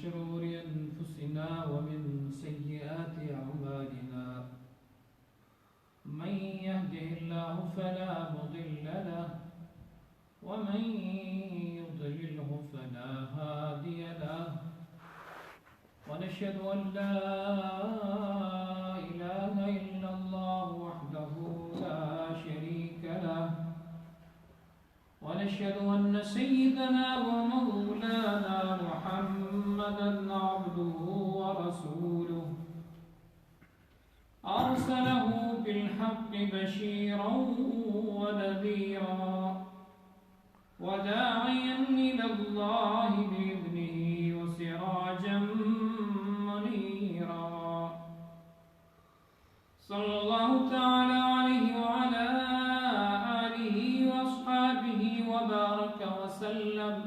شرور أنفسنا ومن سيئات أعمالنا من يهده الله فلا مضل له ومن يضلله فلا هادي له ونشهد أن لا إله إلا الله وحده لا شريك له ونشهد أن سيدنا ومولانا محمدا عبده ورسوله أرسله بالحق بشيرا ونذيرا وداعيا إلى الله بإذنه وسراجا منيرا صلى الله تعالى عليه وعلى آله وأصحابه وبارك وسلم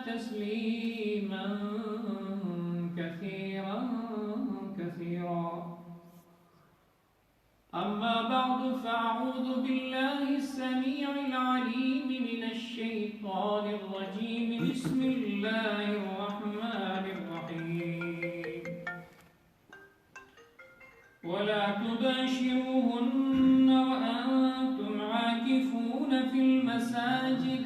تسليما كثيرا أما بعد فأعوذ بالله السميع العليم من الشيطان الرجيم بسم الله الرحمن الرحيم ولا تباشروهن وأنتم عاكفون في المساجد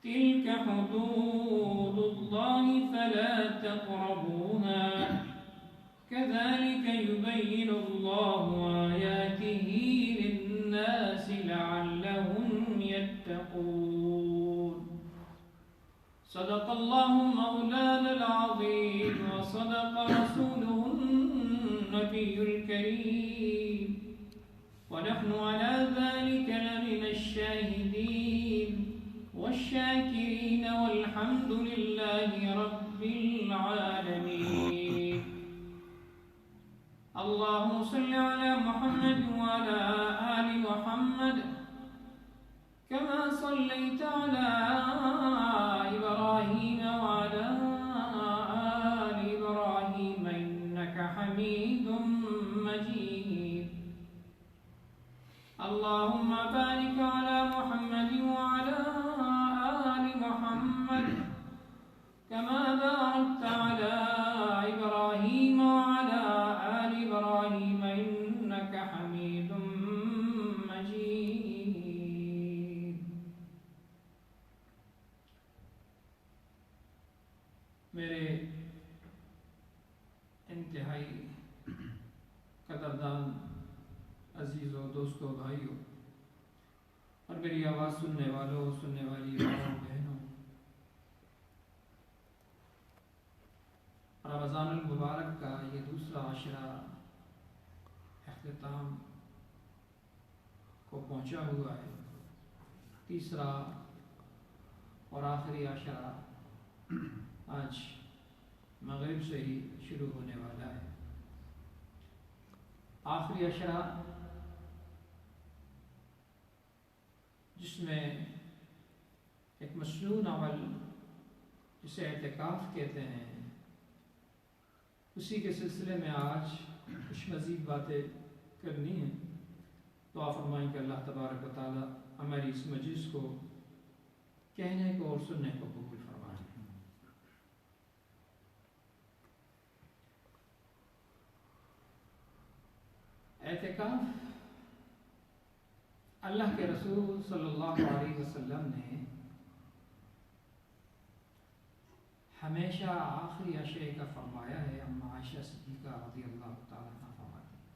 تلك حدود الله فلا تقربوها كذلك يبين الله آياته للناس لعلهم يتقون صدق الله مولانا العظيم وصدق رسوله النبي الكريم ونحن على ذلك لمن الشاهدين والشاكرين والحمد لله رب العالمين اللهم صل على محمد وعلى آل محمد كما صليت على إبراهيم وعلى آل إبراهيم إنك حميد مجيد اللهم بارك على محمد وعلى آل محمد كما باركت على إبراهيم وعلى آل إبراهيم إنك حميد مجيد میرے انتہائی قدردان عزیزوں دوستوں بھائیوں اور میری آواز سننے والوں سننے والی ماؤں بہنوں، رمضان المبارک کا یہ دوسرا عشرہ اختتام کو پہنچا ہوا ہے۔ تیسرا اور آخری عشرہ آج مغرب سے ہی شروع ہونے والا ہے۔ آخری عشرہ جس میں ایک مسنون عمل جسے اعتکاف کہتے ہیں، اسی کے سلسلے میں آج کچھ مزید باتیں کرنی ہیں۔ دعا فرمائیں کہ اللہ تبارک و تعالی ہماری اس مجلس کو کہنے کو اور سننے کو قبول فرمائے۔ اعتکاف اللہ کے رسول صلی اللہ علیہ وسلم نے ہمیشہ آخری عشرے کا فرمایا ہے۔ اما عائشہ صدیقہ رضی اللہ تعالیٰ عنہ فرماتی ہیں،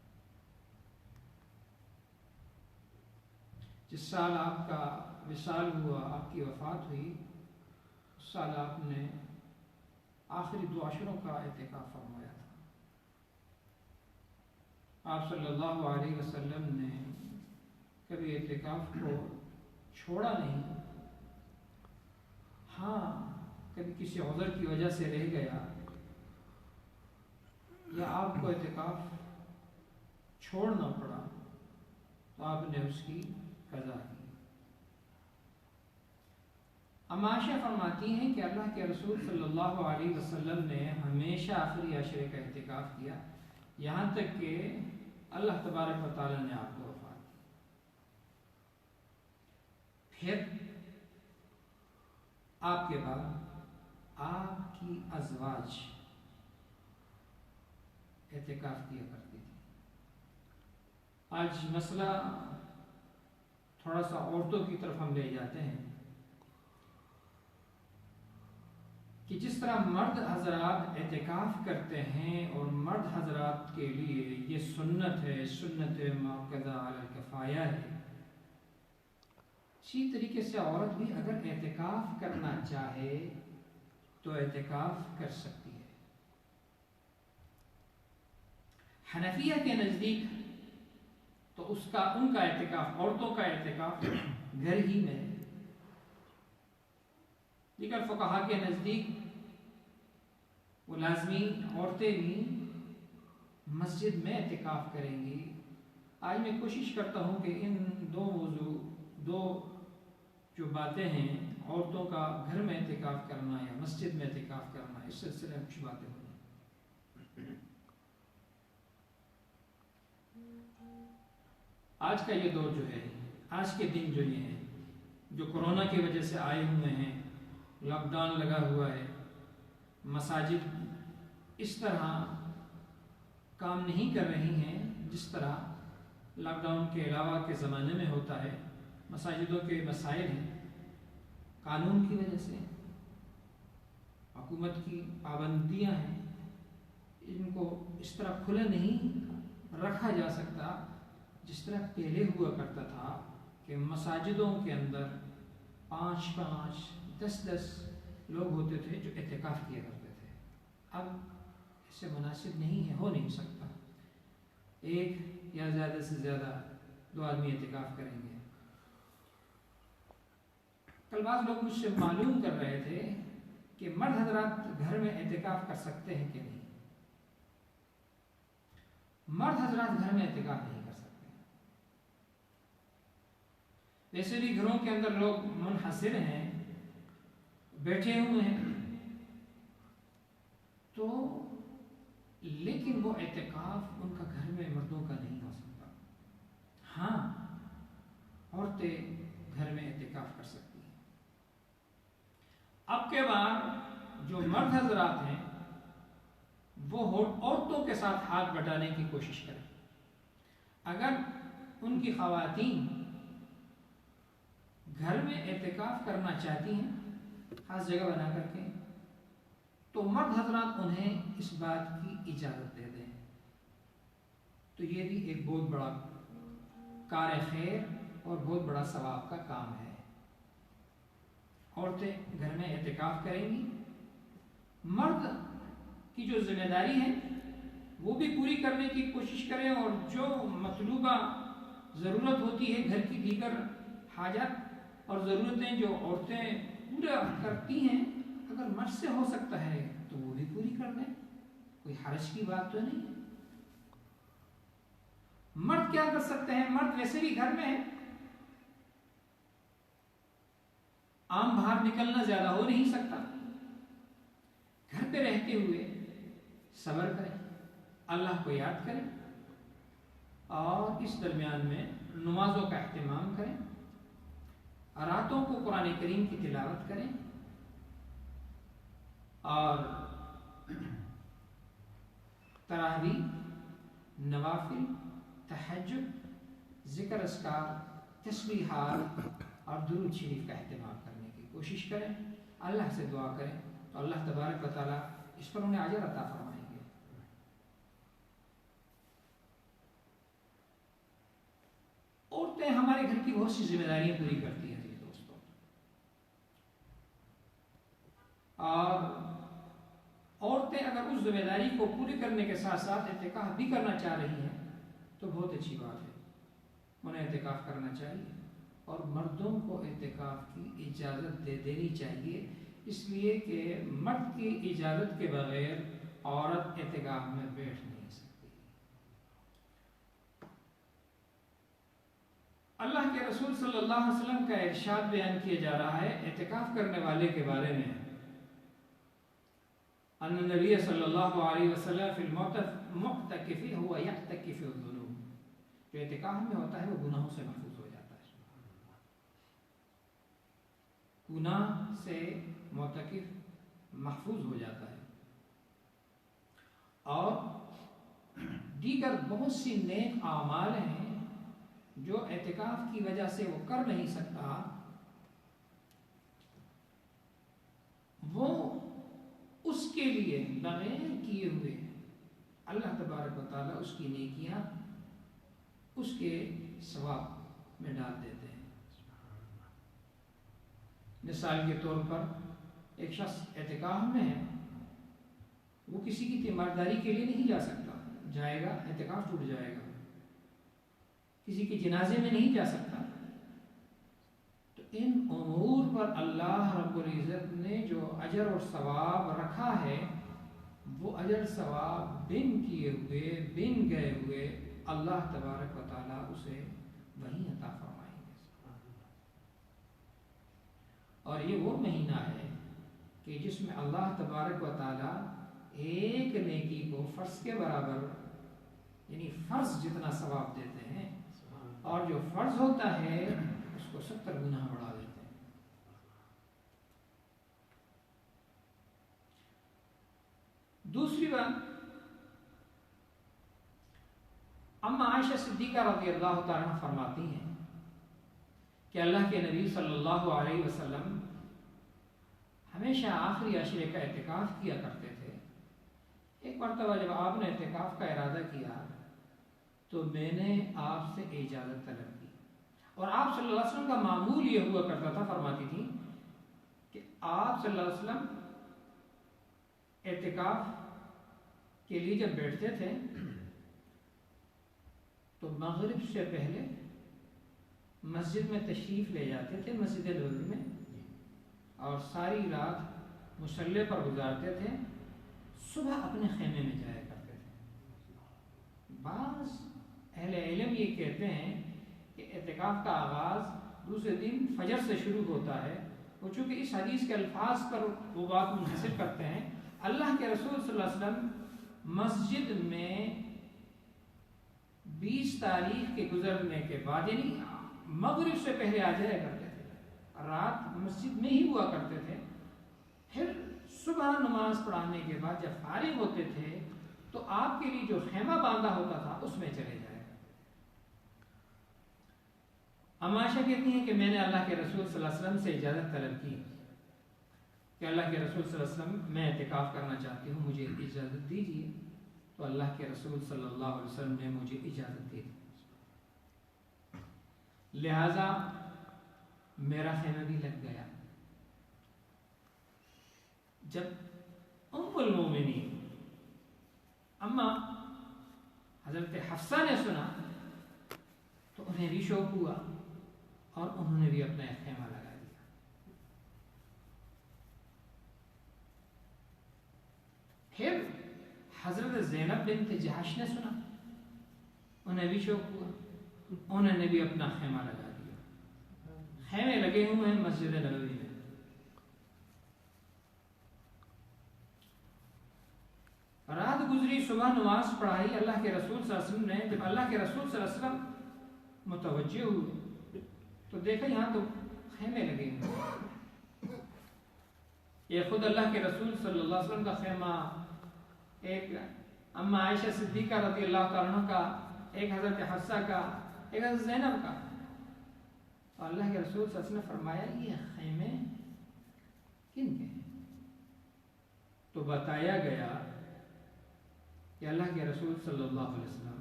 جس سال آپ کا وصال ہوا، آپ کی وفات ہوئی، اس سال آپ نے آخری 2 عشروں کا اعتکاف فرمایا تھا۔ آپ صلی اللہ علیہ وسلم نے کبھی اعتکاف کو چھوڑا نہیں۔ ہاں، کبھی کسی عذر کی وجہ سے رہ گیا یا آپ کو اعتکاف چھوڑنا پڑا تو آپ نے اس کی قضا کی۔ عائشہ فرماتی ہیں کہ اللہ کے رسول صلی اللہ علیہ وسلم نے ہمیشہ آخری عشرے کا اعتکاف کیا، یہاں تک کہ اللہ تبارک و تعالی نے آپ کو وفات دی۔ پھر آپ کے بعد آپ کی ازواج اعتکاف کیا کرتی تھی۔ آج مسئلہ تھوڑا سا عورتوں کی طرف ہم لے جاتے ہیں کہ جس طرح مرد حضرات اعتکاف کرتے ہیں اور مرد حضرات کے لیے یہ سنت ہے، سنت مؤکدہ علی الکفایہ ہے، اسی طریقے سے عورت بھی اگر اعتکاف کرنا چاہے تو اعتکاف کر سکتی ہے۔ حنفیہ کے نزدیک تو ان کا اعتکاف، عورتوں کا اعتکاف گھر ہی میں ہے، لیکن فقہا کے نزدیک وہ لازمی عورتیں بھی مسجد میں اعتکاف کریں گی۔ آج میں کوشش کرتا ہوں کہ ان دو جو باتیں ہیں، عورتوں کا گھر میں اعتکاف کرنا یا مسجد میں اعتکاف کرنا، اس سلسلے میں کچھ باتیں ہوئی۔ آج کا یہ دور جو ہے، آج کے دن جو یہ ہیں، جو کورونا کی وجہ سے آئے ہوئے ہیں، لاک ڈاؤن لگا ہوا ہے، مساجد اس طرح کام نہیں کر رہی ہیں جس طرح لاک ڈاؤن کے علاوہ کے زمانے میں ہوتا ہے۔ مساجدوں کے مسائل ہیں، قانون کی وجہ سے، حکومت کی پابندیاں ہیں، ان کو اس طرح کھلے نہیں رکھا جا سکتا جس طرح پہلے ہوا کرتا تھا کہ مساجدوں کے اندر 5-5 10-10 لوگ ہوتے تھے جو اعتکاف کیا کرتے تھے۔ اب اس سے مناسب نہیں ہے، ہو نہیں سکتا، ایک یا زیادہ سے زیادہ 2 آدمی اعتکاف کریں گے۔ کل بعض لوگ مجھ سے معلوم کر رہے تھے کہ مرد حضرات گھر میں اعتکاف کر سکتے ہیں کہ نہیں۔ مرد حضرات گھر میں اعتکاف نہیں کر سکتے، ویسے بھی گھروں کے اندر لوگ منحصر ہیں، بیٹھے ہوئے ہیں، تو لیکن وہ اعتکاف ان کا گھر میں مردوں کا نہیں ہو سکتا۔ ہاں، عورتیں گھر میں اعتکاف کر سکتی ہیں۔ اب کے بعد جو مرد حضرات ہیں وہ عورتوں کے ساتھ ہاتھ بٹانے کی کوشش کریں۔ اگر ان کی خواتین گھر میں اعتکاف کرنا چاہتی ہیں خاص جگہ بنا کر کے، تو مرد حضرات انہیں اس بات کی اجازت دے دیں، تو یہ بھی ایک بہت بڑا کار خیر اور بہت بڑا ثواب کا کام ہے۔ عورتیں گھر میں اعتکاف کریں گی، مرد کی جو ذمہ داری ہے وہ بھی پوری کرنے کی کوشش کریں، اور جو مطلوبہ ضرورت ہوتی ہے گھر کی دیگر حاجات اور ضرورتیں جو عورتیں پورا کرتی ہیں، اگر مرد سے ہو سکتا ہے تو وہ بھی پوری کر دیں، کوئی حرج کی بات تو نہیں ہے۔ مرد کیا کر سکتے ہیں؟ مرد ویسے بھی گھر میں ہے، عام باہر نکلنا زیادہ ہو نہیں سکتا، گھر پہ رہتے ہوئے صبر کریں، اللہ کو یاد کریں، اور اس درمیان میں نمازوں کا اہتمام کریں، راتوں کو قرآن کریم کی تلاوت کریں، اور تراویح، نوافل، تہجد، ذکر اذکار، تسبیحات اور درود شریف کا اہتمام کرنے کی کوشش کریں، اللہ سے دعا کریں تو اللہ تبارک و تعالیٰ اس پر انہیں اجر عطا فرمائیں گے۔ عورتیں ہمارے گھر کی بہت سی ذمہ داریاں پوری کرتی ہیں دوستوں، اور عورتیں اگر اس ذمہ داری کو پوری کرنے کے ساتھ ساتھ اعتکاف بھی کرنا چاہ رہی ہیں تو بہت اچھی بات ہے، انہیں اعتکاف کرنا چاہیے، اور مردوں کو اعتکاف کی اجازت دے دینی چاہیے، اس لیے کہ مرد کی اجازت کے بغیر عورت اعتکاف میں بیٹھ نہیں سکتی۔ اللہ کے رسول صلی اللہ علیہ وسلم کا ارشاد بیان کیا جا رہا ہے اعتکاف کرنے والے کے بارے میں، ان النبی صلی اللہ علیہ وسلم فی المعتکف هو یعتکف الذنوب، جو اعتکاف میں ہوتا ہے وہ گناہوں سے محفوظ ہو جاتا ہے۔ گناہ سے معتکف محفوظ ہو جاتا ہے، اور دیگر بہت سی نیک اعمال ہیں جو اعتکاف کی وجہ سے وہ کر نہیں سکتا، وہ اس کے لیے بغیر کیے ہوئے اللہ تبارک و تعالیٰ اس کی نیکیاں اس کے ثواب میں ڈال دیتے ہیں۔ مثال کے طور پر ایک شخص اعتکاف میں ہے، وہ کسی کی تیمارداری کے لیے نہیں جا سکتا، جائے گا اعتکاف ٹوٹ جائے گا، کسی کے جنازے میں نہیں جا سکتا، تو ان امور پر اللہ رب العزت نے جو اجر اور ثواب رکھا ہے، وہ اجر ثواب بن کیے ہوئے، بن گئے ہوئے اللہ تبارک و تعالیٰ اسے وہیں عطا فرمائیں گے۔ اور یہ وہ مہینہ ہے کہ جس میں اللہ تبارک و تعالیٰ ایک نیکی کو فرض کے برابر، یعنی فرض جتنا ثواب دیتے ہیں، اور جو فرض ہوتا ہے اس کو 70 گنا بڑھا دیتے ہیں۔ دوسری بات، اما عائشہ صدیقہ رضی اللہ تعالیٰ عنہ فرماتی ہیں کہ اللہ کے نبی صلی اللہ علیہ وسلم ہمیشہ آخری عشرے کا اعتکاف کیا کرتے تھے۔ ایک مرتبہ جب آپ نے اعتکاف کا ارادہ کیا تو میں نے آپ سے اجازت طلب کی، اور آپ صلی اللہ علیہ وسلم کا معمول یہ ہوا کرتا تھا، فرماتی تھی کہ آپ صلی اللہ علیہ وسلم اعتکاف کے لیے جب بیٹھتے تھے تو مغرب سے پہلے مسجد میں تشریف لے جاتے تھے، مسجد نبوی میں، اور ساری رات مصلی پر گزارتے تھے، صبح اپنے خیمے میں جایا کرتے تھے۔ بعض اہل علم یہ کہتے ہیں کہ اعتکاف کا آغاز دوسرے دن فجر سے شروع ہوتا ہے، وہ چونکہ اس حدیث کے الفاظ پر وہ بات منحصر کرتے ہیں۔ اللہ کے رسول صلی اللہ علیہ وسلم مسجد میں 20 تاریخ کے گزرنے کے بعد، یعنی مغرب سے پہلے آ جایا کرتے تھے، رات مسجد میں ہی ہوا کرتے تھے، پھر صبح نماز پڑھانے کے بعد جب فارغ ہوتے تھے تو آپ کے لیے جو خیمہ باندھا ہوتا تھا اس میں چلے جائے۔ عائشہ کہتی ہیں کہ میں نے اللہ کے رسول صلی اللہ علیہ وسلم سے اجازت طلب کی کہ اللہ کے رسول صلی اللہ علیہ وسلم میں اعتکاف کرنا چاہتی ہوں، مجھے اجازت دیجیے۔ تو اللہ کے رسول صلی اللہ علیہ وسلم نے مجھے اجازت دی، لہذا میرا خیمہ بھی لگ گیا۔ جب ام المومنین اما حضرت حفصہ نے سنا تو انہیں بھی شوق ہوا اور انہوں نے بھی اپنا خیمہ لگا دیا۔ پھر حضرت زینب بنت جہش نے سنا، انہیں بھی شوق ہوا، انہوں نے بھی اپنا خیمہ لگا دیا۔ خیمے لگے ہوئے ہیں مسجد نبوی میں۔ رات گزری، صبح نماز پڑھائی اللہ کے رسول صلی اللہ علیہ وسلم نے۔ جب اللہ کے رسول صلی اللہ علیہ وسلم متوجہ ہوئے تو دیکھا یہاں تو خیمے لگے ہوئے، یہ خود اللہ کے رسول صلی اللہ علیہ وسلم کا خیمہ، ایک اما عائشہ صدیقہ رضی اللہ تعالیٰ عنہ کا، ایک حضرت حفصہ کا، ایک حضرت زینب کا۔ تو اللہ کے رسول صلی اللہ علیہ وسلم نے فرمایا یہ خیمے کن کے ہیں؟ تو بتایا گیا کہ اللہ کے رسول صلی اللہ علیہ وسلم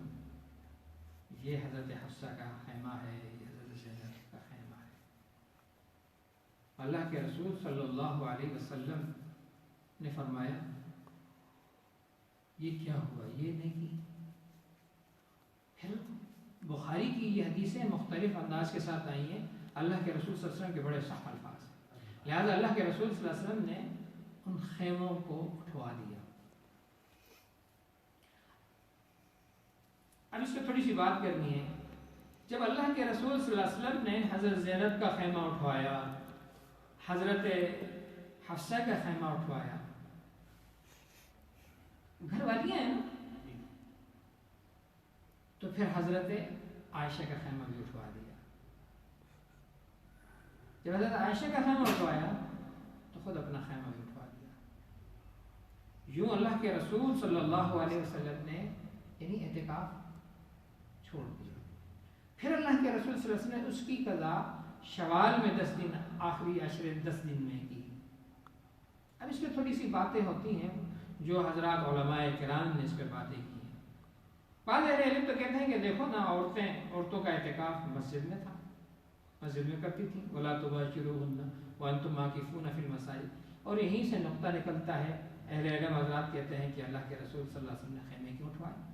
یہ حضرت حفصہ کا خیمہ ہے، یہ حضرت زینب کا خیمہ ہے۔ اللہ کے رسول صلی اللہ علیہ وسلم نے فرمایا یہ کیا ہوا، یہ نہیں کی۔ پھر بخاری کی یہ حدیثیں مختلف انداز کے ساتھ آئی ہیں، اللہ کے رسول صلی اللہ علیہ وسلم کے بڑے سخت الفاظ ہیں، لہذا اللہ کے رسول صلی اللہ علیہ وسلم نے ان خیموں کو اٹھوا دیا۔ اب اس پہ تھوڑی سی بات کرنی ہے۔ جب اللہ کے رسول صلی اللہ علیہ وسلم نے حضرت زینب کا خیمہ اٹھوایا، حضرت حفصہ کا خیمہ اٹھوایا، گھر والیاں ہیں نا، تو پھر حضرت عائشہ کا خیمہ بھی اٹھوا دیا۔ جب حضرت عائشہ کا خیمہ اٹھوایا تو خود اپنا خیمہ بھی اٹھوا دیا۔ یوں اللہ کے رسول صلی اللہ علیہ وسلم نے یعنی اعتکاف چھوڑ دیا. پھر اللہ کے رسول صلی اللہ علیہ وسلم نے اس کی قضا شوال میں 10 دن آخری عشرے 10 دن میں کی. اب اس میں تھوڑی سی باتیں ہوتی ہیں جو حضرات علماء کرام نے اس پہ باتیں کی ہیں. بعض اہل علم تو کہتے ہیں کہ دیکھو نا عورتوں کا اعتکاف مسجد میں تھا, مسجد میں کرتی تھیں. وَلَا تُبَاشِرُوهُنَّ وَأَنْتُمْ عَاكِفُونَ فِي الْمَسَاجِدِ. اور یہیں سے نقطہ نکلتا ہے, اہل علم حضرات کہتے ہیں کہ اللہ کے رسول صلی اللہ علیہ وسلم نے خیمے کیوں اٹھوائے.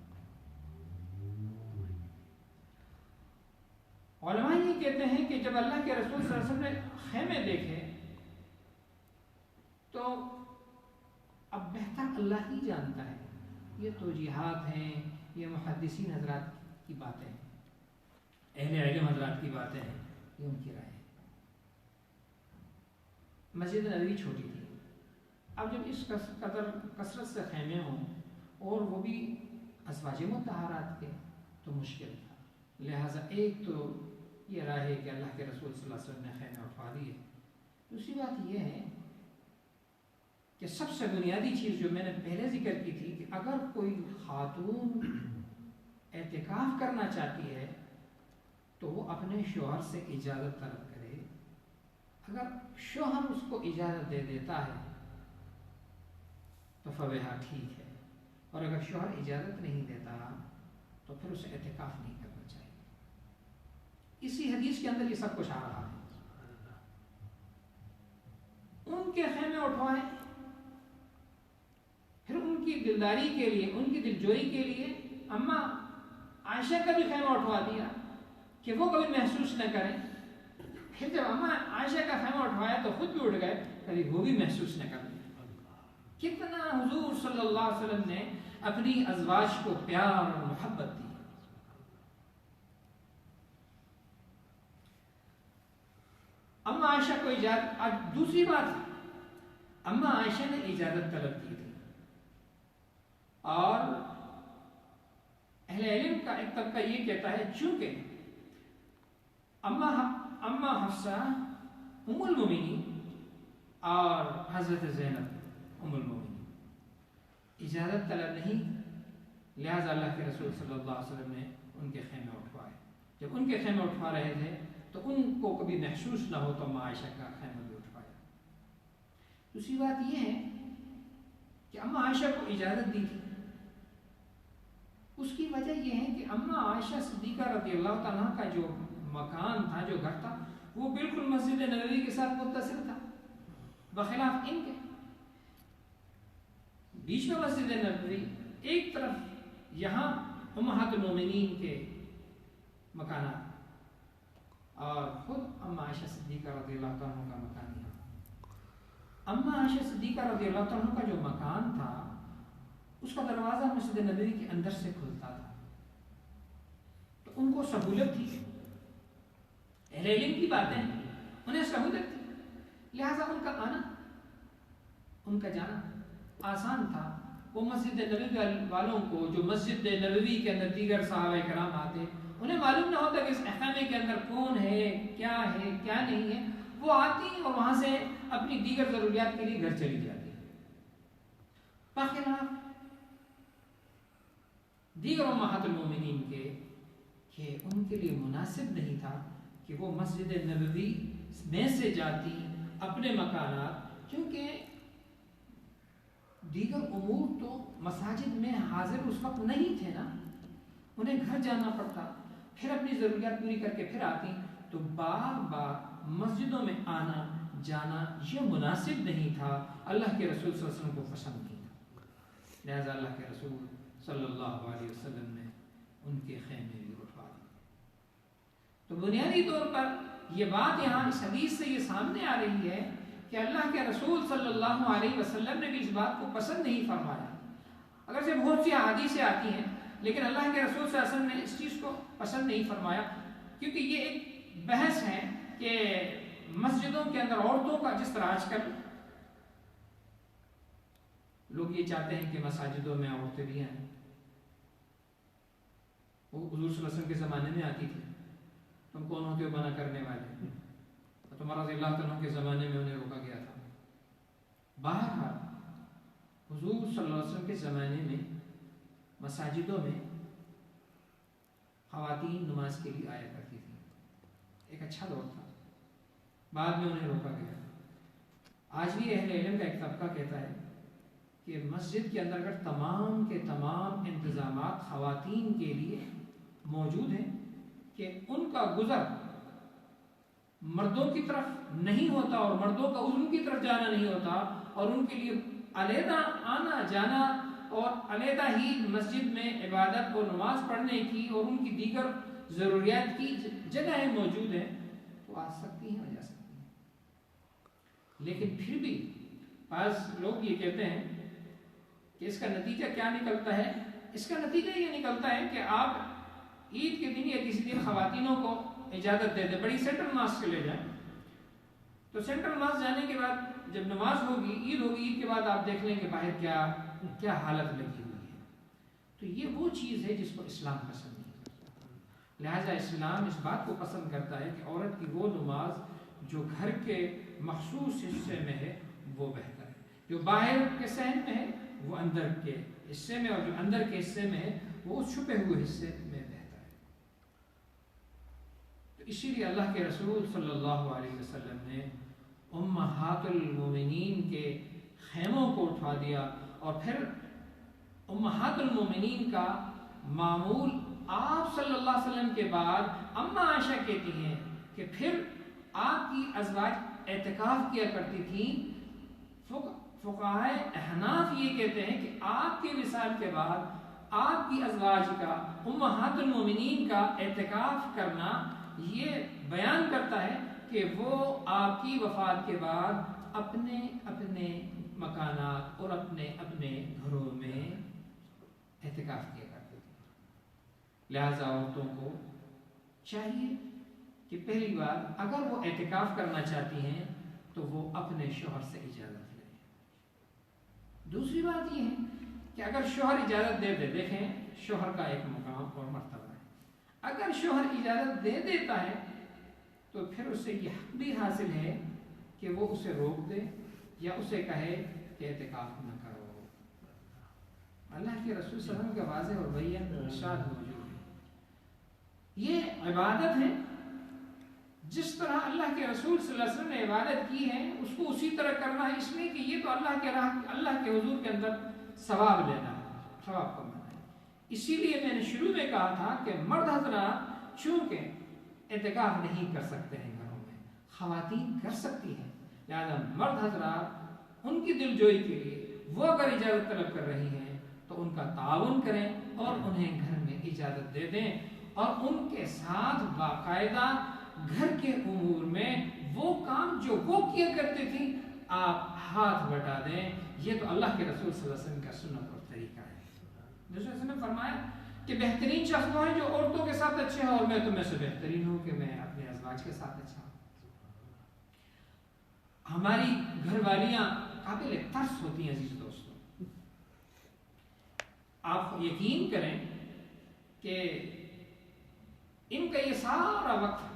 علماء یہ کہتے ہیں کہ جب اللہ کے رسول صلی اللہ علیہ وسلم نے خیمے دیکھے تو اب بہتر اللہ ہی جانتا ہے. یہ توجیحات ہیں, یہ محدثین حضرات کی باتیں ہیں, اہل علم حضرات کی باتیں ہیں, یہ ان کی رائے ہے. مسجد نبوی چھوٹی تھی. اب جب اس قدر کثرت سے خیمے ہوں اور وہ بھی ازواج مطہرات کے تو مشکل تھا. لہٰذا ایک تو یہ رائے ہے کہ اللہ کے رسول صلی اللہ علیہ وسلم نے خیمے اٹھوا دیے. دوسری بات یہ ہے کہ سب سے بنیادی چیز جو میں نے پہلے ذکر کی تھی کہ اگر کوئی خاتون اعتکاف کرنا چاہتی ہے تو وہ اپنے شوہر سے اجازت طلب کرے. اگر شوہر اس کو اجازت دے دیتا ہے تو فوہا ٹھیک ہے, اور اگر شوہر اجازت نہیں دیتا تو پھر اسے اعتکاف نہیں کرنا چاہیے. اسی حدیث کے اندر یہ سب کچھ آ رہا ہے. ان کے خیمے اٹھوائے, پھر ان کی دلداری کے لیے, ان کی دلجوئی کے لیے اما عائشہ کا بھی خیمہ اٹھوا دیا کہ وہ کبھی محسوس نہ کریں. پھر جب اما عائشہ کا خیمہ اٹھوایا تو خود بھی اٹھ گئے, کبھی وہ بھی محسوس نہ کریں. کتنا حضور صلی اللہ علیہ وسلم نے اپنی ازواج کو پیار اور محبت دی. اما عائشہ کو اجازت. اب دوسری بات, اما عائشہ نے اجازت طلب کی تھی, اور اہل علم کا ایک طبقہ یہ کہتا ہے چونکہ اما حفصہ ام المومنین اور حضرت زینب ام المومنین اجازت طلب نہیں, لہذا اللہ کے رسول صلی اللہ علیہ وسلم نے ان کے خیمے اٹھوائے. جب ان کے خیمے اٹھوا رہے تھے تو ان کو کبھی محسوس نہ ہو تو اما عائشہ کا خیمہ بھی اٹھوایا. دوسری بات یہ ہے کہ اما عائشہ کو اجازت دی تھی, اس کی وجہ یہ ہے کہ اما عائشہ صدیقہ رضی اللہ تعالیٰ کا جو مکان تھا, جو گھر تھا, وہ بالکل مسجد نبوی کے ساتھ متصل تھا, بخلاف ان کے. بیچ میں مسجد نبوی, ایک طرف یہاں امہات المومنین کے مکانات, اور خود اما عائشہ صدیقہ رضی اللہ تعالیٰ کا مکان یہاں. اما عائشہ صدیقہ رضی اللہ تعالیٰ کا جو مکان تھا اس کا دروازہ مسجد نبوی کے اندر سے کھلتا تھا, تو ان کو سہولت تھی. اہل علم کی باتیں انہیں سہولت تھی, لہذا ان کا آنا, ان کا جانا آسان تھا. وہ مسجد نبوی والوں کو جو مسجد نبوی کے اندر دیگر صحابہ کرام آتے, انہیں معلوم نہ ہوتا کہ اس خیمے کے اندر کون ہے, کیا نہیں ہے. وہ آتی اور وہاں سے اپنی دیگر ضروریات کے لیے گھر چلی جاتی. بخلاف دیگر امہات المومنین کے کہ ان کے لیے مناسب نہیں تھا کہ وہ مسجد نبوی میں سے جاتی اپنے مکانات, کیونکہ دیگر امور تو مساجد میں حاضر اس وقت نہیں تھے نا, انہیں گھر جانا پڑتا, پھر اپنی ضروریات پوری کر کے پھر آتی. تو بار بار مسجدوں میں آنا جانا یہ مناسب نہیں تھا, اللہ کے رسول صلی اللہ علیہ وسلم کو پسند نہیں تھا. لہذا اللہ کے رسول صلی اللہ علیہ وسلم نے ان کے خیمے بھی اٹھوا دیے. تو بنیادی طور پر یہ بات یہاں اس حدیث سے یہ سامنے آ رہی ہے کہ اللہ کے رسول صلی اللہ علیہ وسلم نے بھی اس بات کو پسند نہیں فرمایا. اگرچہ بہت سی احادیثیں آتی ہیں, لیکن اللہ کے رسول صلی اللہ علیہ وسلم نے اس چیز کو پسند نہیں فرمایا, کیونکہ یہ ایک بحث ہے کہ مسجدوں کے اندر عورتوں کا, جس طرح آج کل لوگ یہ چاہتے ہیں کہ مساجدوں میں عورتیں بھی آئیں. وہ حضور صلی اللہ علیہ وسلم کے زمانے میں آتی تھی, تم کون ہوتے ہو منع کرنے والے, تمہارا رضی اللہ عنہ کے زمانے میں انہیں روکا گیا تھا. بہرحال حضور صلی اللہ علیہ وسلم کے زمانے میں مساجدوں میں خواتین نماز کے لیے آیا کرتی تھیں، ایک اچھا دور تھا، بعد میں انہیں روکا گیا۔ آج بھی اہل علم کا ایک طبقہ کہتا ہے کہ مسجد کے اندر اگر تمام کے تمام انتظامات خواتین کے لیے موجود ہیں کہ ان کا گزر مردوں کی طرف نہیں ہوتا اور مردوں کا ان کی طرف جانا نہیں ہوتا، اور ان کے لیے علیحدہ آنا جانا اور علیحدہ ہی مسجد میں عبادت اور نماز پڑھنے کی اور ان کی دیگر ضروریات کی جگہیں موجود ہیں، تو آ سکتی ہیں اور جا سکتی ہیں۔ لیکن پھر بھی بعض لوگ یہ کہتے ہیں کہ اس کا نتیجہ کیا نکلتا ہے؟ اس کا نتیجہ یہ نکلتا ہے کہ آپ عید کے دن یا کسی دن خواتینوں کو اجازت دے دیں بڑی سینٹرل ماسک کے لے جائیں، تو سینٹرل ماسک جانے کے بعد جب نماز ہوگی، عید کے بعد آپ دیکھ لیں کہ باہر کیا حالت لگی ہوئی ہے۔ تو یہ وہ چیز ہے جس کو اسلام پسند نہیں کرتا۔ لہٰذا اسلام اس بات کو پسند کرتا ہے کہ عورت کی وہ نماز جو گھر کے مخصوص حصے میں ہے وہ بہتر ہے، جو باہر کے صحن میں ہے وہ اندر کے حصے میں، اور جو اندر کے حصے میں ہے وہ اس چھپے ہوئے حصے میں بہتر ہے۔ تو اسی لیے اللہ کے رسول صلی اللہ علیہ وسلم نے امہات المومنین کے خیموں کو اٹھا دیا، اور پھر امہات المومنین کا معمول آپ صلی اللہ علیہ وسلم کے بعد اماں عائشہ کہتی ہیں کہ پھر آپ کی ازواج اعتکاف کیا کرتی تھیں۔ فقہائے احناف یہ کہتے ہیں کہ آپ کے وصال کے بعد آپ کی ازواج کا، امہات المومنین کا اعتکاف کرنا یہ بیان کرتا ہے کہ وہ آپ کی وفات کے بعد اپنے اپنے مکانات اور اپنے اپنے گھروں میں اعتکاف کیا کرتے تھے۔ لہذا عورتوں کو چاہیے کہ پہلی بار اگر وہ اعتکاف کرنا چاہتی ہیں تو وہ اپنے شوہر سے اجازت لیں۔ دوسری بات یہ ہے کہ اگر شوہر اجازت دے دے، دیکھیں شوہر کا ایک مقام اور مرتبہ ہے، اگر شوہر اجازت دے دیتا ہے تو پھر اسے یہ حق بھی حاصل ہے کہ وہ اسے روک دے یا اسے کہے کہ اعتکاف نہ کرو۔ اللہ کے رسول صلی اللہ علیہ وسلم کا واضح اور بیان ارشاد موجود ہے۔ یہ عبادت ہے، جس طرح اللہ کے رسول صلی اللہ علیہ وسلم نے عبادت کی ہے اس کو اسی طرح کرنا ہے، اس لیے کہ یہ تو اللہ کے حضور کے اندر ثواب لینا ہے، ثواب کمانا ہے۔ اسی لیے میں نے شروع میں کہا تھا کہ مرد حضرات چونکہ اعتکاف نہیں کر سکتے ہیں گھروں میں، خواتین کر سکتی ہیں، لہذا مرد حضرات ان کی دل جوئی کے لیے وہ اگر اجازت طلب کر رہی ہیں تو ان کا تعاون کریں اور انہیں گھر میں اجازت دے دیں، اور ان کے ساتھ باقاعدہ گھر کے امور میں وہ کام جو وہ کیا کرتے تھی آپ ہاتھ بٹا دیں۔ یہ تو اللہ کے رسول صلی اللہ علیہ وسلم کا سنت اور طریقہ ہے۔ دوسرے نے فرمایا کہ بہترین شخص وہ ہے جو عورتوں کے ساتھ اچھے ہیں، اور میں تم میں سے بہترین ہوں کہ میں اپنے ازواج کے ساتھ اچھا ہوں۔ ہماری گھر والیاں قابل ترس ہوتی ہیں عزیز دوستوں۔ آپ یقین کریں کہ ان کا یہ سارا وقت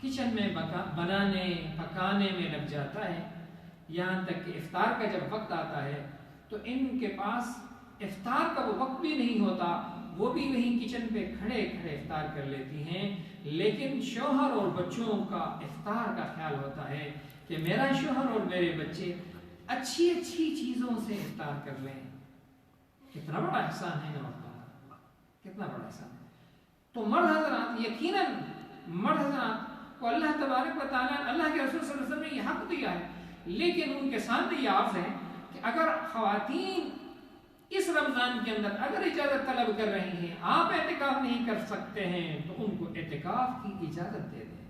کچن میں بنانے پکانے میں لگ جاتا ہے، یہاں تک کہ افطار کا جب وقت آتا ہے تو ان کے پاس افطار کا وہ وقت بھی نہیں ہوتا، وہ بھی وہیں کچن پہ کھڑے کھڑے افطار کر لیتی ہیں، لیکن شوہر اور بچوں کا افطار کا خیال ہوتا ہے کہ میرا شوہر اور میرے بچے اچھی اچھی چیزوں سے افطار کر لیں۔ کتنا بڑا احسان ہے عورتوں کا، کتنا بڑا احسان ہے۔ تو مرد حضرات یقیناً مرد حضرات کو اللہ تبارک و تعالیٰ، اللہ کے رسول صلی اللہ علیہ وسلم نے یہ حق دیا ہے، لیکن ان کے سامنے یہ عرض ہے کہ اگر خواتین اس رمضان کے اندر اگر اجازت طلب کر رہی ہیں، آپ اعتکاف نہیں کر سکتے ہیں تو ان کو اعتکاف کی اجازت دے دیں،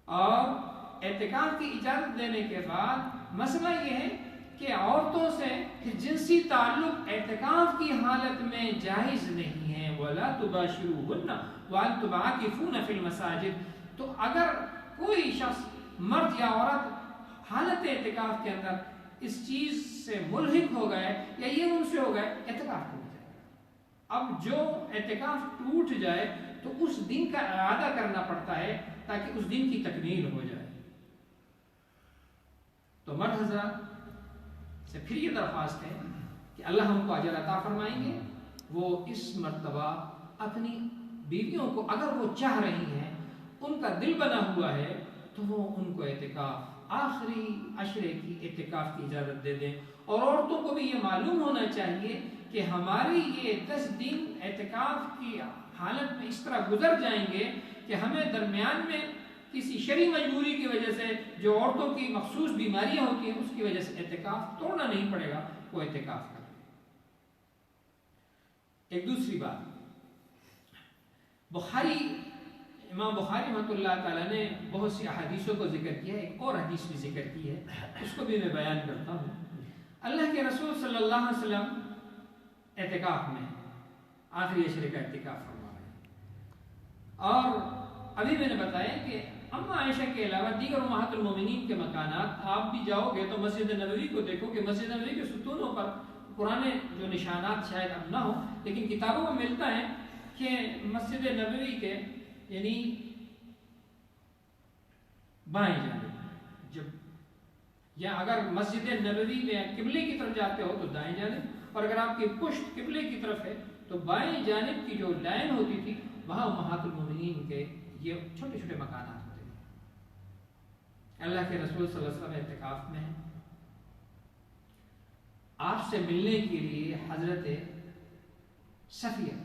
اور اعتکاف کی اجازت دینے کے بعد مسئلہ یہ ہے کہ عورتوں سے پھر جنسی تعلق اعتکاف کی حالت میں جائز نہیں ہے۔ وَلَا تُبَاشِرُوهُنَّ وَأَنْتُمْ عَاكِفُونَ فِي الْمَسَاجِدِ۔ تو اگر کوئی شخص مرد یا عورت حالت اعتکاف کے اندر اس چیز سے ملحق ہو گئے یا یہ ان سے ہو گئے، اعتکاف ٹوٹ جائے گا۔ اب جو اعتکاف ٹوٹ جائے تو اس دن کا اعادہ کرنا پڑتا ہے تاکہ اس دن کی تکمیل ہو جائے۔ تو مرد حضرات سے پھر یہ درخواست ہے کہ اللہ ہم کو اجر عطا فرمائیں گے، وہ اس مرتبہ اپنی بیویوں کو اگر وہ چاہ رہی ہیں، ان کا دل بنا ہوا ہے، تو وہ ان کو اعتکاف آخری عشرے کی اعتکاف کی اجازت دے دیں۔ اور عورتوں کو بھی یہ معلوم ہونا چاہیے کہ ہماری یہ 10 دن اعتکاف کی حالت میں اس طرح گزر جائیں گے کہ ہمیں درمیان میں کسی شرعی مجبوری کی وجہ سے جو عورتوں کی مخصوص بیماریاں ہوتی ہیں اس کی وجہ سے اعتکاف توڑنا نہیں پڑے گا، وہ اعتکاف کرے۔ ایک دوسری بات، امام بخاری رحمۃ اللہ تعالیٰ نے بہت سی احادیثوں کو ذکر کیا ہے، ایک اور حدیث بھی ذکر کی ہے، اس کو بھی میں بیان کرتا ہوں۔ اللہ کے رسول صلی اللہ علیہ وسلم اعتکاف میں آخری عشرے کا اعتکاف فرما رہے ہیں، اور ابھی میں نے بتایا کہ اما عائشہ کے علاوہ دیگر امہات المومنین کے مکانات آپ بھی جاؤ گے تو مسجد نبوی کو دیکھو کہ مسجد نبوی کے ستونوں پر پرانے جو نشانات شاید اب نہ ہو، لیکن کتابوں میں ملتا ہے کہ مسجد نبوی کے یعنی بائیں جانب جب، یا اگر مسجد نبوی میں قبلے کی طرف جاتے ہو تو دائیں جانب، اور اگر آپ کی پشت قبلے کی طرف ہے تو بائیں جانب کی جو لائن ہوتی تھی وہاں امہات المومنین کے یہ چھوٹے چھوٹے مکانات ہوتے تھے۔ اللہ کے رسول صلی اللہ علیہ وسلم اعتکاف میں آپ سے ملنے کے لیے حضرت صفیہ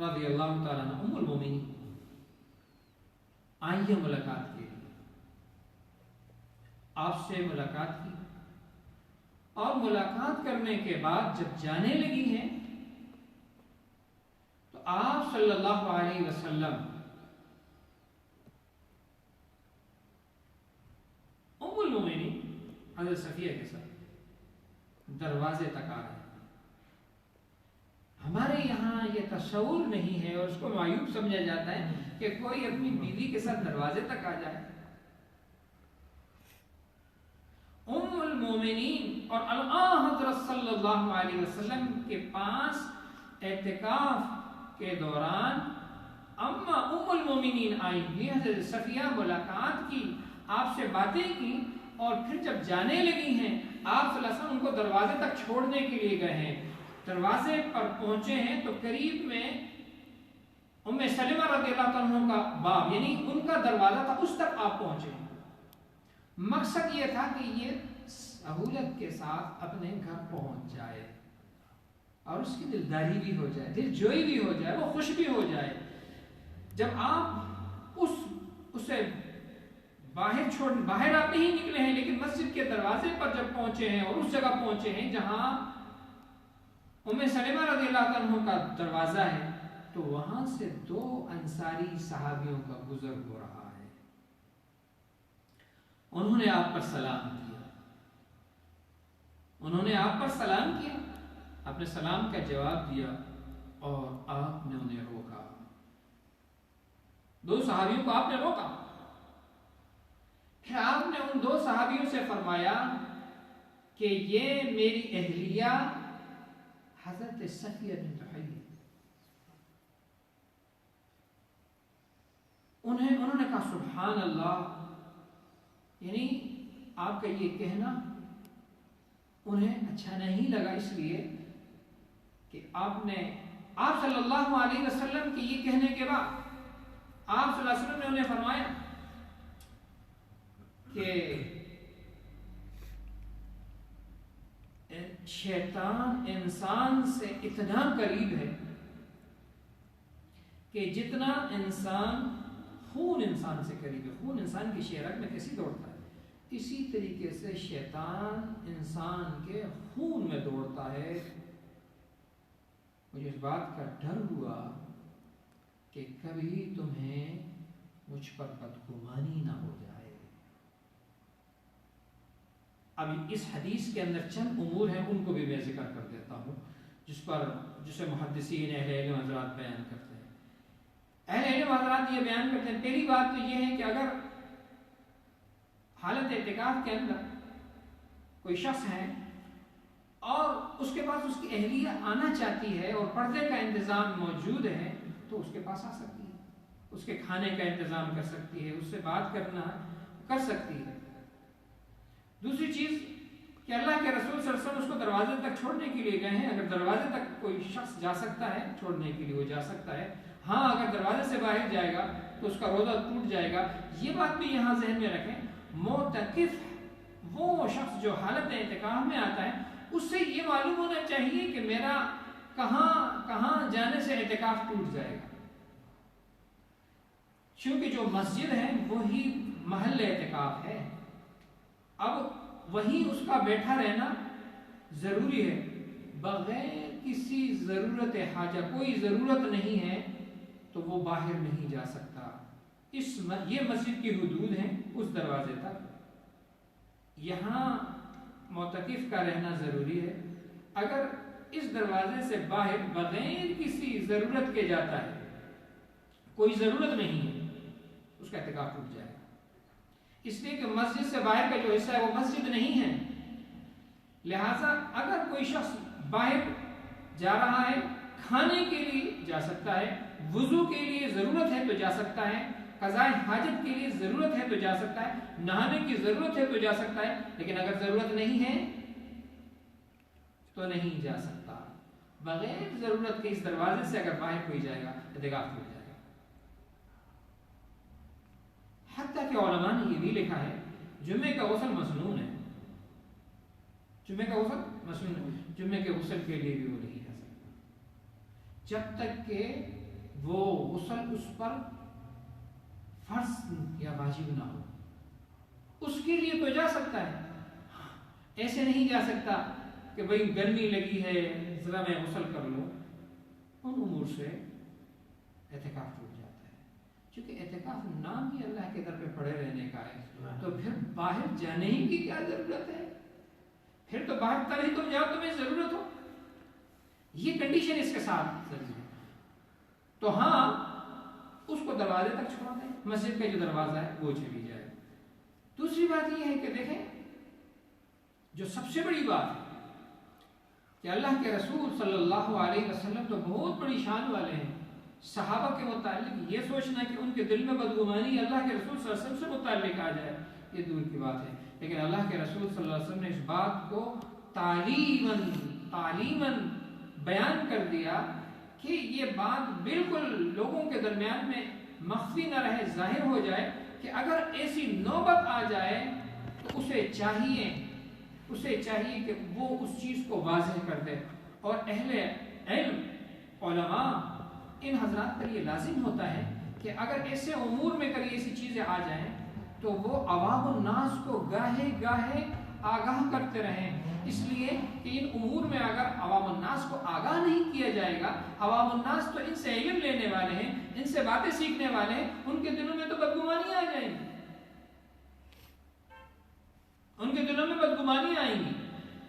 رضی اللہ تعالیٰ عنہ ام المومنین آئی ہیں ملاقات کے لیے، آپ سے ملاقات کی، اور ملاقات کرنے کے بعد جب جانے لگی ہیں تو آپ صلی اللہ علیہ وسلم ام المومنین حضرت صفیہ کے ساتھ دروازے تک آ رہے ہیں۔ ہمارے یہاں یہ تصور نہیں ہے اور اس کو معیوب سمجھا جاتا ہے کہ کوئی اپنی بیوی کے ساتھ دروازے تک آ جائے۔ ام المومنین اور حضرت صلی اللہ علیہ وسلم کے پاس اعتکاف کے دوران اما ام المومنین آئی ہوئی حضرت صفیہ ملاقات کی، آپ سے باتیں کی، اور پھر جب جانے لگی ہیں آپ صلی اللہ علیہ وسلم ان کو دروازے تک چھوڑنے کے لیے گئے ہیں۔ دروازے پر پہنچے ہیں تو قریب میں ام سلمہ رضی اللہ عنہ کا باب یعنی ان کا دروازہ تھا، اس تک آپ پہنچے ہیں۔ مقصد یہ تھا کہ یہ سہولت کے ساتھ اپنے گھر پہنچ جائے اور اس کی دلداری بھی ہو جائے، دل جوئی بھی ہو جائے، وہ خوش بھی ہو جائے۔ جب آپ اسے باہر آپ نہیں نکلے ہیں لیکن مسجد کے دروازے پر جب پہنچے ہیں اور اس جگہ پہنچے ہیں جہاں ام سلمہ رضی اللہ عنہ کا دروازہ ہے، تو وہاں سے 2 انصاری صحابیوں کا گزر ہو رہا ہے۔ انہوں نے آپ پر سلام کیا، آپ نے سلام کا جواب دیا اور آپ نے انہیں روکا۔ 2 صحابیوں کو آپ نے روکا، پھر آپ نے ان 2 صحابیوں سے فرمایا کہ یہ میری اہلیہ حضرت صفیہ بنت حیی، انہوں نے کہا سبحان اللہ، یعنی آپ کا یہ کہنا انہیں اچھا نہیں لگا، اس لیے کہ آپ صلی اللہ علیہ وسلم کے یہ کہنے کے بعد آپ صلی اللہ علیہ وسلم نے انہیں فرمایا کہ شیطان انسان سے اتنا قریب ہے کہ جتنا خون انسان سے قریب ہے، خون انسان کی شہرت میں کیسی دوڑتا ہے، اسی طریقے سے شیطان انسان کے خون میں دوڑتا ہے۔ مجھے اس بات کا ڈر ہوا کہ کبھی تمہیں مجھ پر بدگمانی نہ ہو جائے۔ اب اس حدیث کے اندر چند امور ہیں، ان کو بھی میں ذکر کر دیتا ہوں جسے محدثین اہل علم حضرات بیان کرتے ہیں۔ اہل علم حضرات یہ بیان کرتے ہیں، پہلی بات تو یہ ہے کہ اگر حالت اعتکاف کے اندر کوئی شخص ہے اور اس کے پاس اس کی اہلیہ آنا چاہتی ہے اور پردے کا انتظام موجود ہے تو اس کے پاس آ سکتی ہے، اس کے کھانے کا انتظام کر سکتی ہے، اس سے بات کر سکتی ہے۔ دوسری چیز، کہ اللہ کے رسول صلی اللہ علیہ وسلم اس کو دروازے تک چھوڑنے کے لیے گئے ہیں. اگر دروازے تک کوئی شخص جا سکتا ہے چھوڑنے کے لیے وہ جا سکتا ہے. ہاں اگر دروازے سے باہر جائے گا تو اس کا روزہ ٹوٹ جائے گا. یہ بات بھی یہاں ذہن میں رکھیں. معتکف وہ شخص جو حالت اعتکاف میں آتا ہے اس سے یہ معلوم ہونا چاہیے کہ میرا کہاں جانے سے اعتکاف ٹوٹ جائے گا. چونکہ جو مسجد ہے وہی محل اعتکاف ہے. اب وہیں اس کا بیٹھا رہنا ضروری ہے بغیر کسی ضرورت حاجہ. کوئی ضرورت نہیں ہے تو وہ باہر نہیں جا سکتا. یہ مسجد کی حدود ہیں اس دروازے تک. یہاں معتکف کا رہنا ضروری ہے. اگر اس دروازے سے باہر بغیر کسی ضرورت کے جاتا ہے, کوئی ضرورت نہیں ہے, اس کا اعتکاف ٹوٹ جائے گا. اس لیے کہ مسجد سے باہر کا جو حصہ ہے وہ مسجد نہیں ہے. لہذا اگر کوئی شخص باہر جا رہا ہے, کھانے کے لیے جا سکتا ہے, وضو کے لیے ضرورت ہے تو جا سکتا ہے, قضاء حاجت کے لیے ضرورت ہے تو جا سکتا ہے, نہانے کی ضرورت ہے تو جا سکتا ہے. لیکن اگر ضرورت نہیں ہے تو نہیں جا سکتا. بغیر ضرورت کے اس دروازے سے اگر باہر کوئی جائے گا اعتکاف ٹوٹ جائے گا. حتیٰ کہ علماء نے یہ بھی لکھا ہے جمعے کا غسل مسنون ہے. جمعے کا غسل مسنون ہے. جمعے کے غسل کے لیے بھی وہ نہیں جا سکتا جب تک کہ وہ غسل اس پر فرض یا واجب نہ ہو. اس کے لیے تو جا سکتا ہے, ایسے نہیں جا سکتا کہ بھئی گرمی لگی ہے ذرا میں غسل کر لوں. ان امور سے اعتکاف ٹوٹ جاتا ہے. چونکہ اعتکاف نام ہی اللہ کے در پہ پڑے رہنے کا ہے تو پھر باہر جانے ہی کی کیا ضرورت ہے. پھر تو باہر کل ہی تم جاؤ تمہیں ضرورت ہو. یہ کنڈیشن اس کے ساتھ ضروری ہے. تو ہاں اس کو دروازے تک چھوڑ دیں, مسجد کا جو دروازہ ہے وہ چلی جائے. دوسری بات یہ ہے کہ دیکھیں جو سب سے بڑی بات ہے کہ اللہ کے رسول صلی اللہ علیہ وسلم تو بہت بڑی شان والے ہیں. صحابہ کے متعلق یہ سوچنا کہ ان کے دل میں بدگمانی اللہ کے رسول صلی اللہ علیہ وسلم سے متعلق آ جائے یہ دور کی بات ہے. لیکن اللہ کے رسول صلی اللہ علیہ وسلم نے اس بات کو تعلیماً بیان کر دیا کہ یہ بات بالکل لوگوں کے درمیان میں مخفی نہ رہے, ظاہر ہو جائے کہ اگر ایسی نوبت آ جائے تو اسے چاہیے کہ وہ اس چیز کو واضح کر دے. اور اہل علم علماء ان حضرات پر یہ لازم ہوتا ہے کہ اگر ایسے امور میں کبھی ایسی چیزیں آ جائیں تو وہ عوام الناس کو گاہے گاہے آگاہ کرتے رہیں. اس لیے کہ ان امور میں اگر عوام الناس کو آگاہ نہیں کیا جائے گا, عوام الناس تو ان سے علم لینے والے ہیں, ان سے باتیں سیکھنے والے ہیں, ان کے دلوں میں تو بدگمانی آ جائیں گی, ان کے دلوں میں بدگمانی آئیں گی.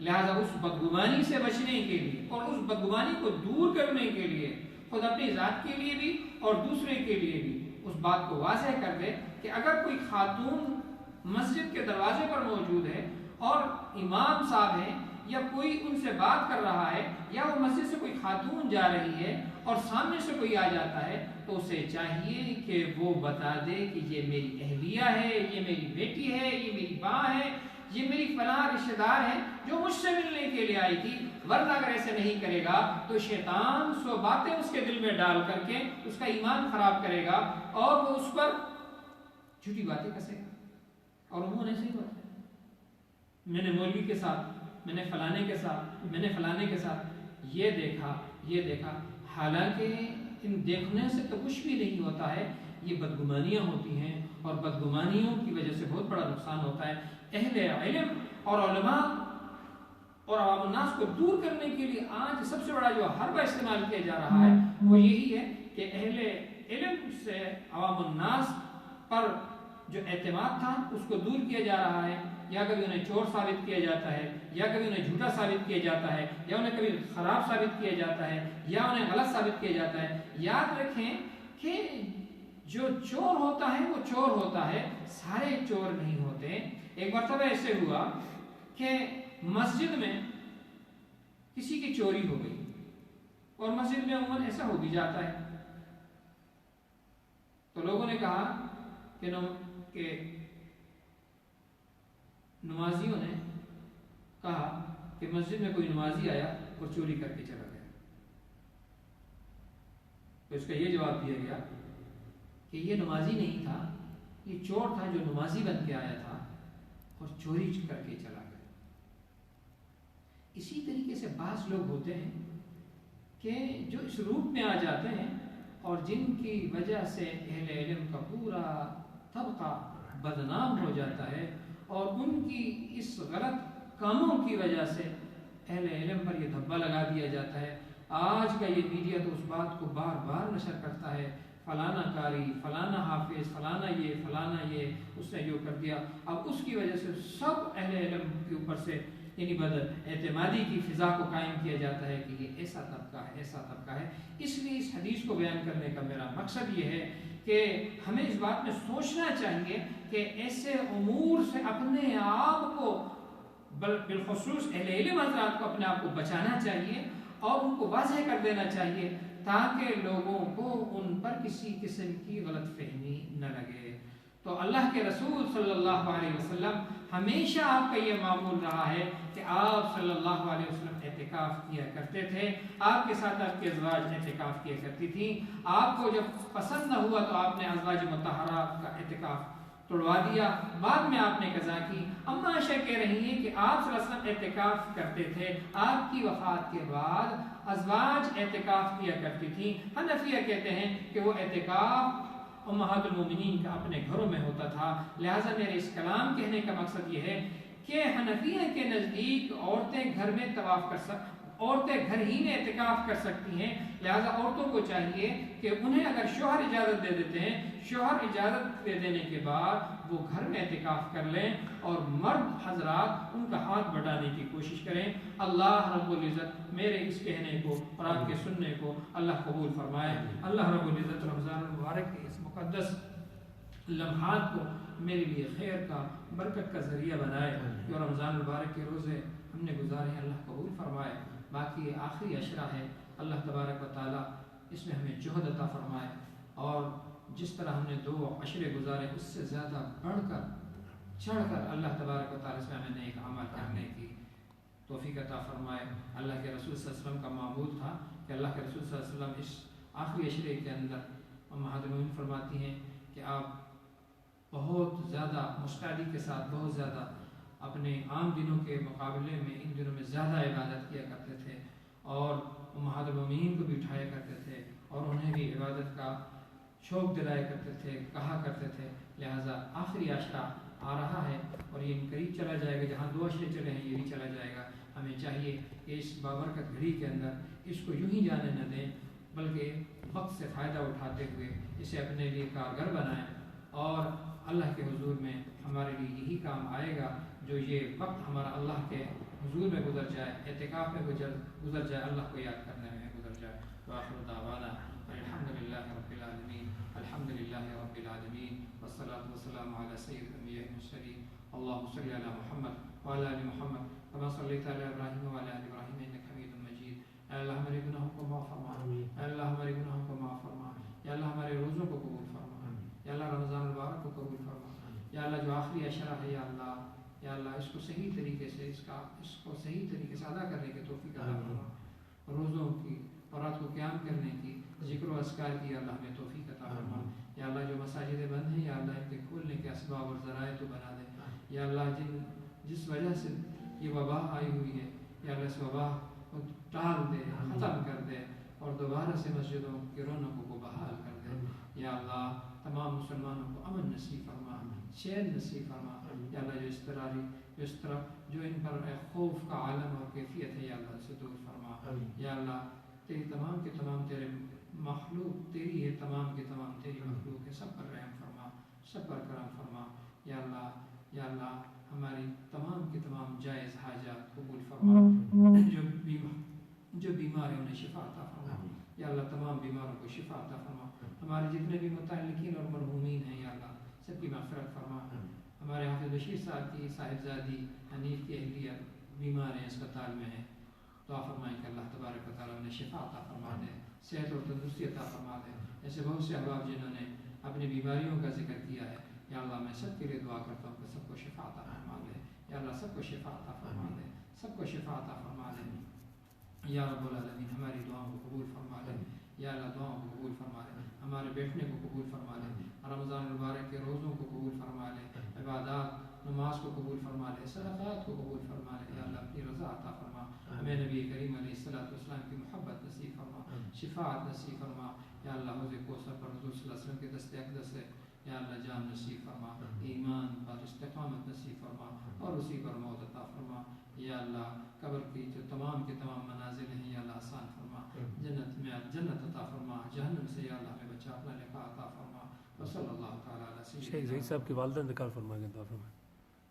لہذا اس بدگمانی سے بچنے کے لیے اور اس بدگمانی کو دور کرنے کے لیے خود اپنی ذات کے لیے بھی اور دوسرے کے لیے بھی اس بات کو واضح کر دے کہ اگر کوئی خاتون مسجد کے دروازے پر موجود ہے اور امام صاحب ہیں یا کوئی ان سے بات کر رہا ہے یا وہ مسجد سے کوئی خاتون جا رہی ہے اور سامنے سے کوئی آ جاتا ہے تو اسے چاہیے کہ وہ بتا دے کہ یہ میری اہلیہ ہے, یہ میری بیٹی ہے, یہ میری ماں ہے, یہ میری فلاں رشتہ دار ہے جو مجھ سے ملنے کے لیے آئی تھی. ورنہ اگر ایسے نہیں کرے گا تو شیطان سو باتیں اس کے دل میں ڈال کر کے اس کا ایمان خراب کرے گا اور وہ اس پر جھوٹی باتیں کسے گا. اور عموماً ایسے ہی ہوتا ہے. میں نے مولوی کے ساتھ, میں نے فلانے کے ساتھ, میں نے فلانے کے ساتھ یہ دیکھا. حالانکہ ان دیکھنے سے تو کچھ بھی نہیں ہوتا ہے, یہ بدگمانیاں ہوتی ہیں اور بدگمانیوں کی وجہ سے بہت بڑا نقصان ہوتا ہے. اہل علم اور علماء اور عوام الناس کو دور کرنے کے لیے آج سب سے بڑا جو حربہ استعمال کیا جا رہا ہے وہ یہی ہے کہ اہل علم سے عوام الناس پر جو اعتماد تھا اس کو دور کیا جا رہا ہے. یا کبھی انہیں چور ثابت کیا جاتا ہے, یا کبھی انہیں جھوٹا ثابت کیا جاتا ہے, یا انہیں کبھی خراب ثابت کیا جاتا ہے, یا انہیں غلط ثابت کیا جاتا ہے. یاد رکھیں کہ جو چور ہوتا ہے وہ چور ہوتا ہے, سارے چور نہیں ہوتے. ایک مرتبہ ایسے ہوا کہ مسجد میں کسی کی چوری ہو گئی اور مسجد میں عموماً ایسا ہو بھی جاتا ہے. تو لوگوں نے کہا کہ نمازیوں نے کہا کہ مسجد میں کوئی نمازی آیا اور چوری کر کے چلا گیا، تو اس کا یہ جواب دیا گیا کہ یہ نمازی نہیں تھا، یہ چور تھا جو نمازی بن کے آیا تھا اور چوری کر کے چلا گیا۔ اسی طریقے سے بعض لوگ ہوتے ہیں کہ جو اس روپ میں آ جاتے ہیں اور جن کی وجہ سے اہل علم کا پورا طبقہ بدنام ہو جاتا ہے، اور ان کی اس غلط کاموں کی وجہ سے اہل علم پر یہ دھبا لگا دیا جاتا ہے۔ آج کا یہ میڈیا تو اس بات کو بار بار نشر کرتا ہے، فلانا قاری، فلانا حافظ، فلانا یہ اس نے جو کر دیا، اب اس کی وجہ سے سب اہل علم کے اوپر سے یعنی بد اعتمادی کی فضا کو قائم کیا جاتا ہے کہ یہ ایسا طبقہ ہے۔ اس لیے اس حدیث کو بیان کرنے کا میرا مقصد یہ ہے کہ ہمیں اس بات میں سوچنا چاہیے کہ ایسے امور سے اپنے آپ کو بالخصوص اہل علم حضرات کو اپنے آپ کو بچانا چاہیے اور ان کو واضح کر دینا چاہیے تاکہ لوگوں کو ان پر کسی قسم کی غلط فہمی نہ لگے۔ تو اللہ کے رسول صلی اللہ علیہ وسلم ہمیشہ آپ کا یہ معمول رہا ہے کہ آپ صلی اللہ علیہ وسلم اعتکاف کیا کرتے تھے، آپ کے ساتھ آپ کی ازواج اعتکاف کیا کرتی تھیں۔ آپ کو جب پسند نہ ہوا تو آپ نے ازواج مطہرات کا اعتکاف توڑوا دیا، بعد میں آپ نے قضا کی۔ اما عائشہ کہہ رہی ہیں کہ آپ صلی اللہ علیہ وسلم اعتکاف کرتے تھے، آپ کی وفات کے بعد ازواج اعتکاف کیا کرتی تھیں۔ حنفیہ کہتے ہیں کہ وہ اعتکاف امہات المومنین کا اپنے گھروں میں ہوتا تھا۔ لہٰذا میرے اس کلام کہنے کا مقصد یہ ہے کہ حنفیہ کے نزدیک عورتیں گھر میں طواف عورتیں گھر ہی میں اعتکاف کر سکتی ہیں، لہٰذا عورتوں کو چاہیے کہ انہیں اگر شوہر اجازت دے دیتے ہیں، شوہر اجازت دے دینے کے بعد وہ گھر میں اعتکاف کر لیں اور مرد حضرات ان کا ہاتھ بڑھانے کی کوشش کریں۔ اللہ رب العزت میرے اس کہنے کو اور آپ کے سننے کو اللہ قبول فرمائے۔ اللہ رب العزت رمضان المبارک کے اس مقدس لمحات کو میرے لیے خیر کا، برکت کا ذریعہ بنائے۔ جو رمضان المبارک کے روزے ہم نے گزارے ہیں اللہ قبول فرمائے۔ باقی آخری عشرہ ہے، اللہ تبارک و تعالیٰ اس میں ہمیں جہد عطا فرمائے، اور جس طرح ہم نے 2 عشرے گزارے اس سے زیادہ بڑھ کر چڑھ کر اللہ تبارک و تعالیٰ سے ہمیں نیک عمل کرنے کی توفیق عطا فرمائے۔ اللہ کے رسول صلی اللہ علیہ وسلم کا معمول تھا کہ اللہ کے رسول صلی اللہ علیہ وسلم اس آخری عشرے کے اندر امہات المومنین فرماتی ہیں کہ آپ بہت زیادہ مستعدی کے ساتھ بہت زیادہ اپنے عام دنوں کے مقابلے میں ان دنوں میں زیادہ عبادت کیا کرتے تھے، اور امہات المومنین کو بھی اٹھایا کرتے تھے اور انہیں بھی عبادت کا شوق دلایا کرتے تھے، کہا کرتے تھے۔ لہٰذا آخری عشرہ آ رہا ہے اور یہ ان قریب چلا جائے گا، جہاں 2 عشرے چلے ہیں یہ بھی چلا جائے گا۔ ہمیں چاہیے کہ اس بابرکت گھڑی کے اندر اس کو یوں ہی جانے نہ دیں، بلکہ وقت سے فائدہ اٹھاتے ہوئے اسے اپنے لیے کارگر بنائیں، اور اللہ کے حضور میں ہمارے لیے یہی کام آئے گا جو یہ وقت ہمارا اللہ کے حضور میں گزر جائے، اعتکاف میں گزر جائے، اللہ کو یاد کرنے میں گزر جائے۔ وآخر دعوانا الحمدللہ رب العالمین، الحمدللہ رب العالمین، والصلاة والسلام علی سید الانبیاء والمرسلین، اللہم صلی علی محمد وعلی آل محمد کما صلیت علی ابراہیم وعلی آل ابراہیم انک حمید مجید۔ اے اللہ ہمارے گناہوں کو معاف فرما، اے اللہ ہمارے گناہوں کو معاف فرما، یا اللہ ہمارے روزوں کو قبول فرما، یا اللہ رمضان المبارک کو قبول فرما، یا اللہ جو آخری عشرہ ہے یا اللہ اس کو صحیح طریقے سے اس کو صحیح طریقے سے ادا کرنے کی توفیق عطا فرما، روزوں کی اور رات کو قیام کرنے کی، ذکر و اذکار کی اللہ ہمیں توفیق عطا فرما۔ یا اللہ جو مساجدیں بند ہیں یا اللہ ان کے کھولنے کے اسباب اور ذرائع تو بنا دے، یا اللہ جس وجہ سے یہ وبا آئی ہوئی ہے یا اللہ اس وبا کو ٹال دے، ختم کر دے، اور دوبارہ سے مسجدوں کی رونقوں کو بحال کر دے۔ یا اللہ تمام مسلمانوں کو امن نصیب فرما، چین نصیب فرما۔ یا اللہ جو ان پر خوف کا عالم اور کیفیت ہے یا اللہ سے دور فرما۔ یا اللہ تیری تمام کے تمام تیرے مخلوق تیری ہے، تمام کے تمام تیری مخلوق ہے، سب پر رحم فرما، سب پر کرم فرما۔ یا اللہ ہماری تمام کے تمام جائز حاجات قبول فرما، جو بیمار ہیں انہیں شفا عطا فرما۔ یا اللہ تمام بیماروں کو شفا عطا فرما، ہمارے جتنے بھی متعلقین اور مرحومین ہیں یا اللہ سب کی مغفرت فرما۔ ہمارے حافظ بشیر صاحب کی صاحبزادی حنیف کی اہلیہ بیمار ہیں، اسپتال میں ہیں، دعا فرمائیں کہ اللہ تبارک و تعالیٰ انہیں شفا عطا فرما دے، صحت اور تندرستی عطا فرما دے۔ ایسے بہت سے احباب جنہوں نے اپنی بیماریوں کا ذکر کیا ہے، یا اللہ میں سب کے لیے دعا کرتا ہوں کہ سب کو شفا عطا فرما دے، یا اللہ سب کو شفا عطا فرما دے، سب کو شفا عطا فرما لے یا رب العالمین. ہماری دعاؤں کو قبول فرما لے یا اللہ, دعاؤں کو قبول فرما لے, ہمارے بیٹھنے کو قبول فرما لے, رمضان المبارک کے روزوں کو قبول فرما لے, عبادات نماز کو قبول فرما لے, صدقات کو قبول فرما لے. یا اللہ اپنی رضا عطا فرما, ہمیں نبی کریم علیہ الصلوۃ والسلام کی محبت نصیب فرما, شفاعت نصیب فرما. یا اللہ حوض کوثر پر حضور صلی اللہ علیہ وسلم کے دست اقدس سے یا اللہ جان نصیب فرما, ایمان پر استقامت نصیب فرما اور اسی پر موت عطا فرما. یا اللہ قبر کی جو تمام کے تمام منازل ہیں یا اللہ آسان فرما, جنت میں جنت عطا فرما, جہنم سے یا اللہ ہمیں بچا, اپنا لقاء عطا فرما. وصلی اللہ تعالیٰ علیہ سیدنا. شیخ ظہیر صاحب کی والدہ انتقال فرما گئے, دعا فرمائیں.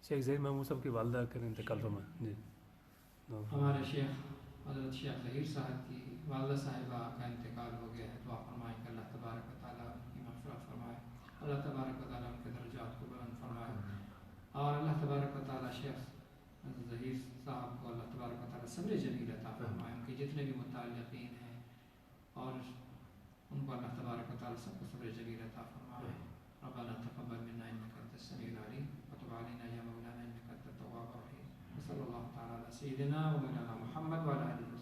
شیخ ظہیر محمود صاحب کی والدہ کا انتقال فرمائیں. جی ہمارے شیخ حضرت شیخ ظہیر صاحب کی والدہ صاحبہ کا انتقال ہو گیا ہے, دعا فرمائیں کہ اللہ تبارک و تعالیٰ ان کی مغفرت فرمائے, اللہ تبارک و تعالیٰ ان کے درجات کو بلند فرمائے, اور اللہ تبارک و تعالیٰ شیخ ظہیر صاحب کو اللہ تبارک و تعالیٰ صبر جمیل عطا فرمائے. ان کے جتنے بھی متعلقین ہیں اور ان کو اللہ تبارک و تعالیٰ سب کو صبر جمیل عطا فرمائے. ربنا تقبل منا انك انت السميع العليم وتب علينا يا مولانا انك انت التواب الرحيم. وصلى الله تعالى على سيدنا ومولانا محمد وعلى اله